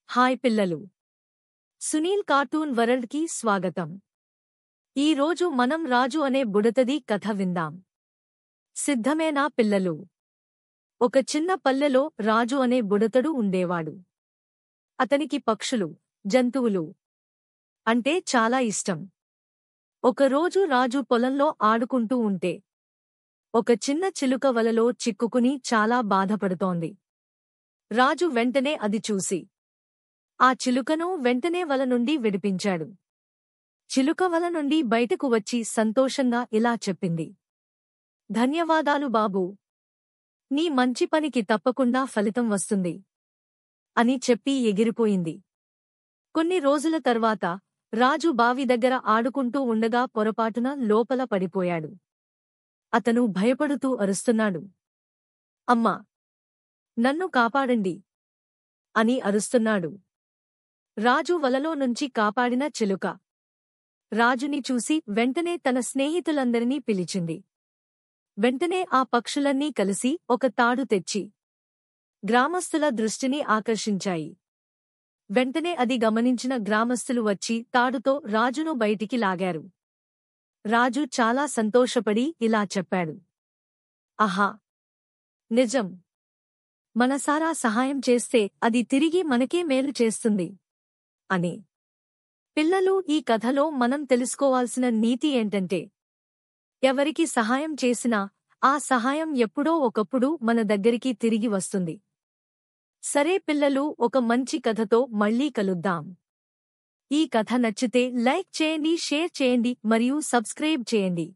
Hi పిల్లలు, Sunil cartoon వరల్డ్కి స్వాగతం. ఈ రోజు మనం రాజు అనే బుడతది కథ విందాం. సిద్ధమేనా పిల్లలు? ఒక చిన్న పల్లెలో రాజు అనే బుడతడు ఉండేవాడు. అతనికి పక్షులు, జంతువులు అంటే చాలా ఇష్టం. ఒకరోజు రాజు పొలంలో ఆడుకుంటూ ఉంటే ఒక చిన్న చిలుక వలలో చిక్కుకుని చాలా బాధపడుతోంది. రాజు వెంటనే అది చూసి ఆ చిలుకను వెంటనే వల నుండి విడిపించాడు. చిలుక వల నుండి బయటకు వచ్చి సంతోషంగా ఇలా చెప్పింది, ధన్యవాదాలు బాబూ, నీ మంచి పనికి తప్పకుండా ఫలితం వస్తుంది అని చెప్పి ఎగిరిపోయింది. కొన్ని రోజుల తర్వాత రాజు బావి దగ్గర ఆడుకుంటూ ఉండగా పొరపాటున లోపల పడిపోయాడు. అతను భయపడుతూ అరుస్తున్నాడు, అమ్మా, నన్ను కాపాడండి అని అరుస్తున్నాడు. రాజు వలలో నుంచి కాపాడిన చిలుక రాజుని చూసి వెంటనే తన స్నేహితులందరినీ పిలిచింది. వెంటనే ఆ పక్షులన్నీ కలిసి ఒక తాడు తెచ్చి గ్రామస్తుల దృష్టిని ఆకర్షించాయి. వెంటనే అది గమనించిన గ్రామస్తులు వచ్చి తాడుతో రాజును బయటికి లాగారు. రాజు చాలా సంతోషపడి ఇలా చెప్పాడు, ఆహా, నిజం, మనసారా సహాయం చేస్తే అది తిరిగి మనకే మేలు చేస్తుంది అని. పిల్లలు, ఈ కథలో మనం తెలుసుకోవాల్సిన నీతి ఏంటంటే, ఎవరికి సహాయం చేసినా ఆ సహాయం ఎప్పుడో ఒకప్పుడు మన దగ్గరికి తిరిగి వస్తుంది. సరే పిల్లలు, ఒక మంచి కథతో మళ్ళీ కలుద్దాం. ఈ కథ నచ్చితే లైక్ చేయండి, షేర్ చేయండి మరియు సబ్స్క్రైబ్ చేయండి.